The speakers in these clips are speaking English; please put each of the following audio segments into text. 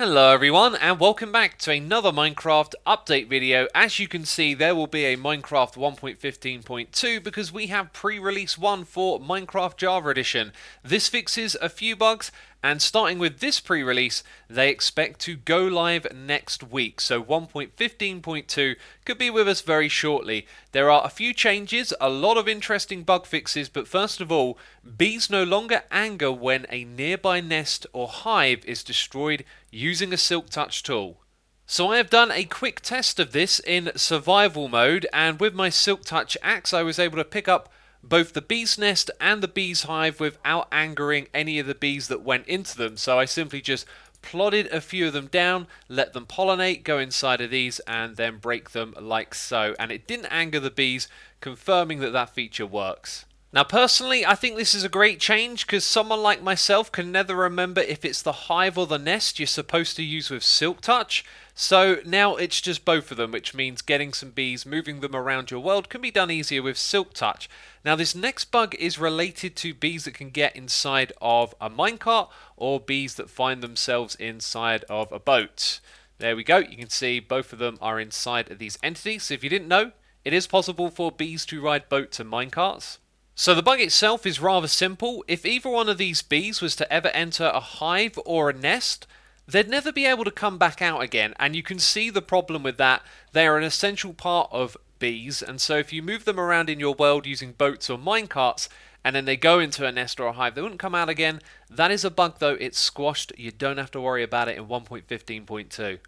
Hello everyone and welcome back to another Minecraft update video. As you can see, there will be a Minecraft 1.15.2 because we have pre-release 1 for Minecraft Java Edition. This fixes a few bugs, and starting with this pre-release, they expect to go live next week. So 1.15.2 could be with us very shortly. There are a few changes, a lot of interesting bug fixes, but first of all, bees no longer anger when a nearby nest or hive is destroyed using a Silk Touch tool. So I have done a quick test of this in survival mode, and with my Silk Touch axe I was able to pick up both the bee's nest and the bee's hive without angering any of the bees that went into them. So I simply just plodded a few of them down, let them pollinate, go inside of these, and then break them like so. And it didn't anger the bees, confirming that that feature works. Now personally, I think this is a great change because someone like myself can never remember if it's the hive or the nest you're supposed to use with Silk Touch. So now it's just both of them, which means getting some bees, moving them around your world can be done easier with Silk Touch. Now this next bug is related to bees that can get inside of a minecart or bees that find themselves inside of a boat. There we go, you can see both of them are inside of these entities. So if you didn't know, it is possible for bees to ride boats and minecarts. So the bug itself is rather simple. If either one of these bees was to ever enter a hive or a nest, they'd never be able to come back out again, and you can see the problem with that. They are an essential part of bees, and so if you move them around in your world using boats or minecarts, and then they go into a nest or a hive, they wouldn't come out again. That is a bug though, it's squashed, you don't have to worry about it in 1.15.2.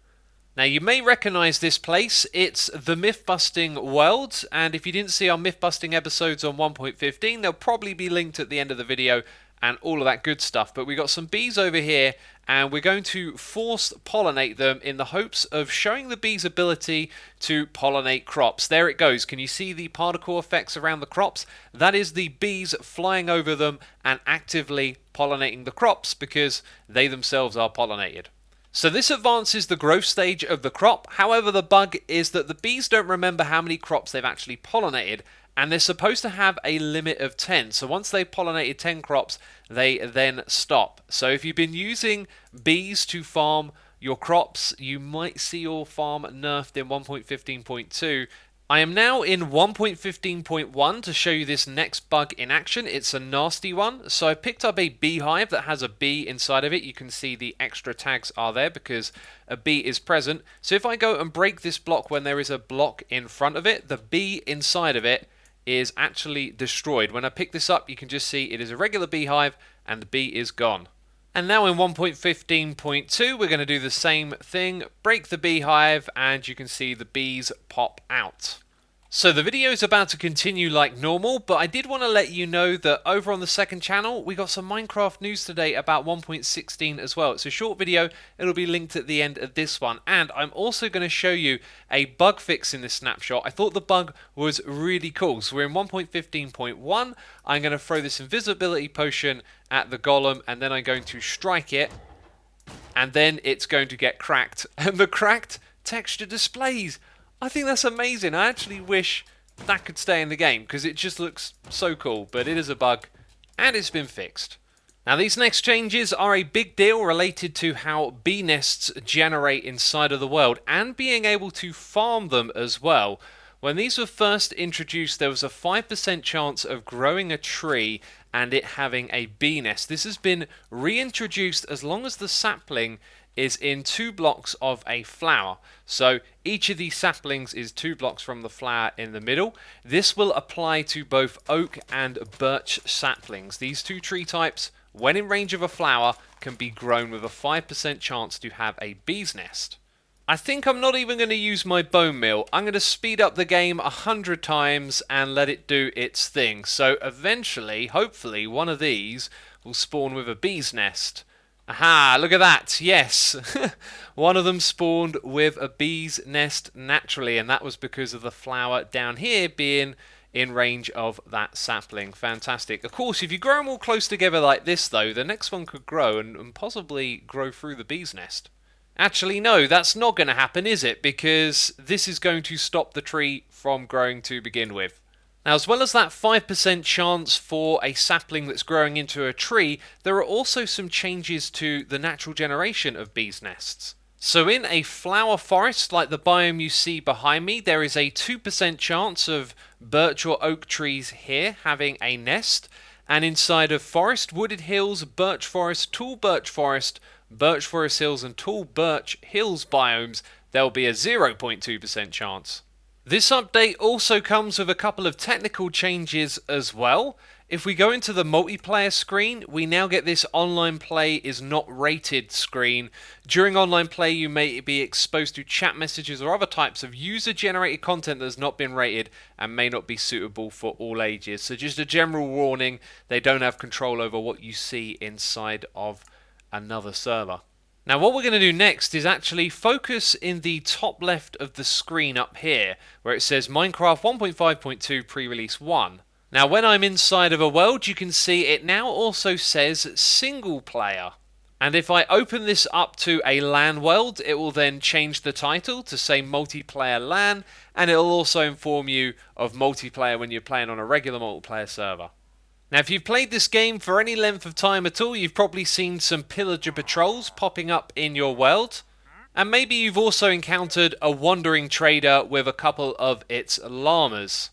Now you may recognise this place, it's the Myth-Busting World, and if you didn't see our Myth-Busting episodes on 1.15, they'll probably be linked at the end of the video and all of that good stuff. But we got some bees over here, and we're going to force pollinate them in the hopes of showing the bees' ability to pollinate crops. There it goes, can you see the particle effects around the crops? That is the bees flying over them and actively pollinating the crops because they themselves are pollinated. So this advances the growth stage of the crop. However, the bug is that the bees don't remember how many crops they've actually pollinated, and they're supposed to have a limit of 10. So once they've pollinated 10 crops, they then stop. So if you've been using bees to farm your crops, you might see your farm nerfed in 1.15.2. I am now in 1.15.1 to show you this next bug in action. It's a nasty one. So I picked up a beehive that has a bee inside of it. You can see the extra tags are there because a bee is present. So if I go and break this block when there is a block in front of it, the bee inside of it is actually destroyed. When I pick this up, you can just see it is a regular beehive and the bee is gone. And now in 1.15.2, we're going to do the same thing, break the beehive, and you can see the bees pop out. So the video is about to continue like normal, but I did want to let you know that over on the second channel, we got some Minecraft news today about 1.16 as well. It's a short video, it'll be linked at the end of this one, and I'm also going to show you a bug fix in this snapshot. I thought the bug was really cool. So we're in 1.15.1, I'm going to throw this invisibility potion at the golem, and then I'm going to strike it, and then it's going to get cracked, and the cracked texture displays. I think that's amazing. I actually wish that could stay in the game because it just looks so cool, but it is a bug and it's been fixed. Now these next changes are a big deal related to how bee nests generate inside of the world and being able to farm them as well. When these were first introduced, there was a 5% chance of growing a tree and it having a bee nest. This has been reintroduced as long as the sapling is in 2 blocks of a flower. So each of these saplings is 2 blocks from the flower in the middle. This will apply to both oak and birch saplings. These 2 tree types, when in range of a flower, can be grown with a 5% chance to have a bee's nest. I think I'm not even going to use my bone meal. I'm going to speed up the game 100 times and let it do its thing. So eventually, hopefully, one of these will spawn with a bee's nest. Aha, look at that, yes. One of them spawned with a bee's nest naturally, and that was because of the flower down here being in range of that sapling. Fantastic. Of course, if you grow them all close together like this, though, the next one could grow and possibly grow through the bee's nest. Actually, no, that's not going to happen, is it? Because this is going to stop the tree from growing to begin with. Now, as well as that 5% chance for a sapling that's growing into a tree, there are also some changes to the natural generation of bees' nests. So in a flower forest like the biome you see behind me, there is a 2% chance of birch or oak trees here having a nest, and inside of forest, wooded hills, birch forest, tall birch forest, birch forest hills and tall birch hills biomes, there'll be a 0.2% chance. This update also comes with a couple of technical changes as well. If we go into the multiplayer screen, we now get this online play is not rated screen. During online play, you may be exposed to chat messages or other types of user-generated content that has not been rated and may not be suitable for all ages. So just a general warning, they don't have control over what you see inside of another server. Now what we're going to do next is actually focus in the top left of the screen up here where it says Minecraft 1.5.2 pre-release 1. Now when I'm inside of a world you can see it now also says single player. And if I open this up to a LAN world, it will then change the title to say multiplayer LAN, and it will also inform you of multiplayer when you're playing on a regular multiplayer server. Now, if you've played this game for any length of time at all, you've probably seen some pillager patrols popping up in your world. And maybe you've also encountered a wandering trader with a couple of its llamas.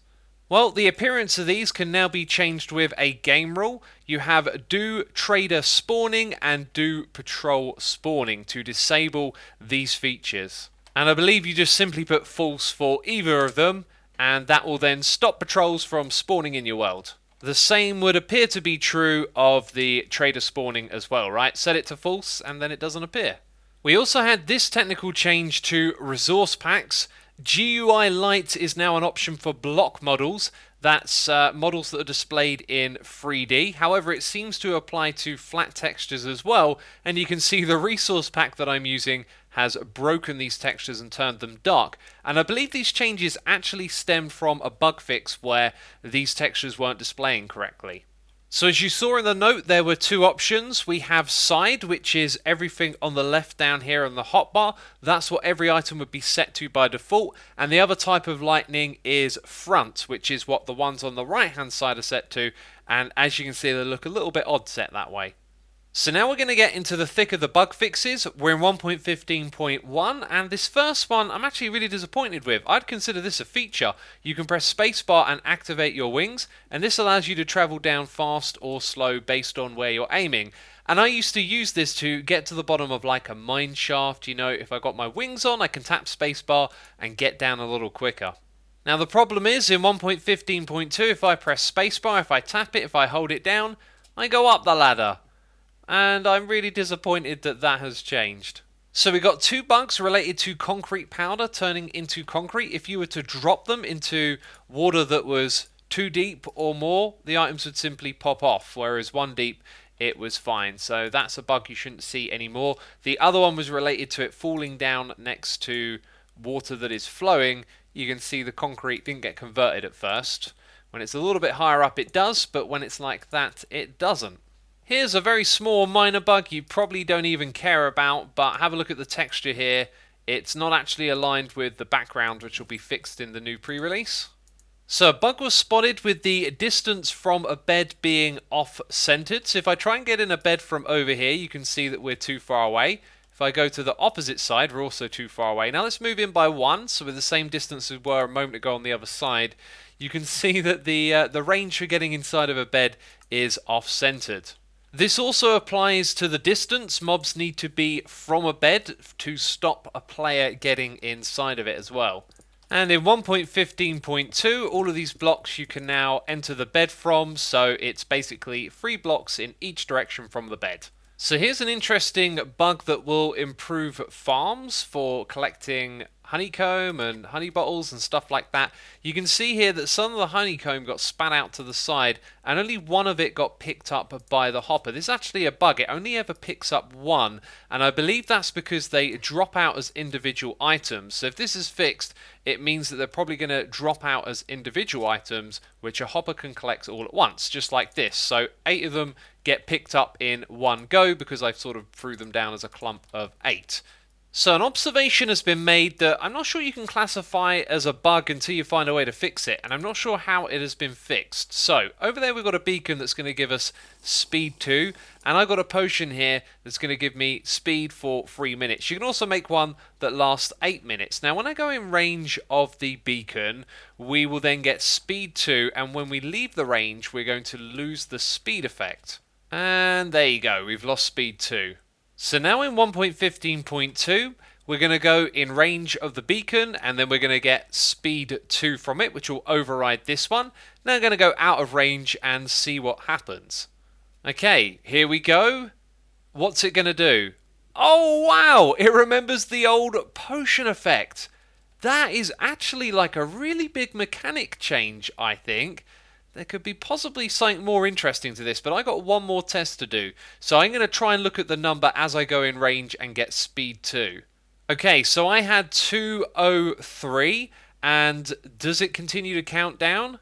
Well, the appearance of these can now be changed with a game rule. You have do trader spawning and do patrol spawning to disable these features. And I believe you just simply put false for either of them, and that will then stop patrols from spawning in your world. The same would appear to be true of the trader spawning as well, right? Set it to false and then it doesn't appear. We also had this technical change to resource packs. GUI Lite is now an option for block models. That's models that are displayed in 3D. However, it seems to apply to flat textures as well. And you can see the resource pack that I'm using has broken these textures and turned them dark. And I believe these changes actually stemmed from a bug fix where these textures weren't displaying correctly. So as you saw in the note, there were two options. We have side, which is everything on the left down here on the hotbar. That's what every item would be set to by default. And the other type of lightning is front, which is what the ones on the right hand side are set to. And as you can see, they look a little bit odd set that way. So now we're going to get into the thick of the bug fixes. We're in 1.15.1, and this first one I'm actually really disappointed with. I'd consider this a feature. You can press spacebar and activate your wings, and this allows you to travel down fast or slow based on where you're aiming. And I used to use this to get to the bottom of like a mine shaft. You know, if I got my wings on, I can tap spacebar and get down a little quicker. Now the problem is, in 1.15.2, if I press spacebar, if I tap it, if I hold it down, I go up the ladder. And I'm really disappointed that that has changed. So we got two bugs related to concrete powder turning into concrete. If you were to drop them into water that was 2 deep or more, the items would simply pop off, whereas 1 deep it was fine. So that's a bug you shouldn't see anymore. The other one was related to it falling down next to water that is flowing. You can see the concrete didn't get converted at first. When it's a little bit higher up it does, but when it's like that it doesn't. Here's a very small minor bug you probably don't even care about, but have a look at the texture here. It's not actually aligned with the background, which will be fixed in the new pre-release. So a bug was spotted with the distance from a bed being off-centered. So if I try and get in a bed from over here, you can see that we're too far away. If I go to the opposite side, we're also too far away. Now let's move in by 1, so we're the same distance as we were a moment ago on the other side. You can see that the range for getting inside of a bed is off-centered. This also applies to the distance. Mobs need to be from a bed to stop a player getting inside of it as well. And in 1.15.2, all of these blocks you can now enter the bed from, so it's basically 3 blocks in each direction from the bed. So here's an interesting bug that will improve farms for collecting honeycomb and honey bottles and stuff like that. You can see here that some of the honeycomb got spat out to the side and only one of it got picked up by the hopper. This is actually a bug. It only ever picks up one, and I believe that's because they drop out as individual items. So if this is fixed, it means that they're probably going to drop out as individual items which a hopper can collect all at once, just like this. So 8 of them get picked up in one go because I've sort of threw them down as a clump of 8. So an observation has been made that I'm not sure you can classify as a bug until you find a way to fix it, and I'm not sure how it has been fixed. So over there we've got a beacon that's going to give us speed 2, and I've got a potion here that's going to give me speed for 3 minutes. You can also make one that lasts 8 minutes. Now when I go in range of the beacon, we will then get speed 2, and when we leave the range we're going to lose the speed effect. And there you go, we've lost speed 2. So now in 1.15.2, we're going to go in range of the beacon, and then we're going to get speed 2 from it, which will override this one. Now I'm going to go out of range and see what happens. Okay, here we go. What's it going to do? Oh wow, it remembers the old potion effect. That is actually like a really big mechanic change, I think. There could be possibly something more interesting to this, but I got one more test to do. So I'm going to try and look at the number as I go in range and get speed 2. Okay, so I had 203, and does it continue to count down?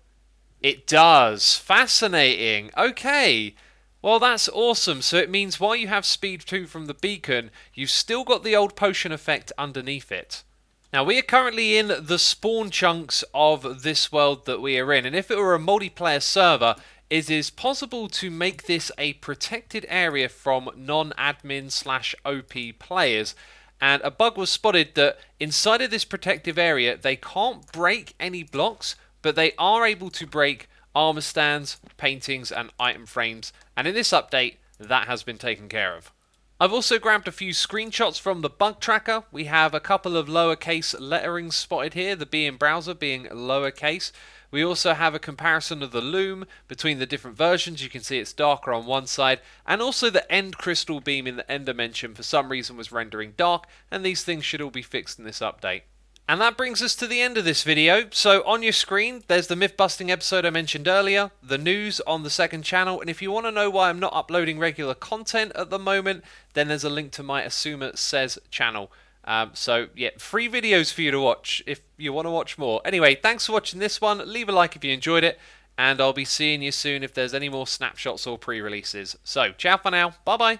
It does. Fascinating. Okay. Well, that's awesome. So it means while you have speed 2 from the beacon, you've still got the old potion effect underneath it. Now, we are currently in the spawn chunks of this world that we are in, and if it were a multiplayer server, it is possible to make this a protected area from non-admin/OP players. And a bug was spotted that inside of this protective area, they can't break any blocks, but they are able to break armor stands, paintings, and item frames. And in this update, that has been taken care of. I've also grabbed a few screenshots from the bug tracker. We have a couple of lowercase letterings spotted here, the B in browser being lowercase. We also have a comparison of the loom between the different versions. You can see it's darker on one side, and also the end crystal beam in the end dimension for some reason was rendering dark, and these things should all be fixed in this update. And that brings us to the end of this video. So on your screen, there's the myth-busting episode I mentioned earlier, the news on the second channel, and if you want to know why I'm not uploading regular content at the moment, then there's a link to my Asuma Says channel. So yeah, free videos for you to watch if you want to watch more. Anyway, thanks for watching this one. Leave a like if you enjoyed it, and I'll be seeing you soon if there's any more snapshots or pre-releases. So, ciao for now. Bye-bye.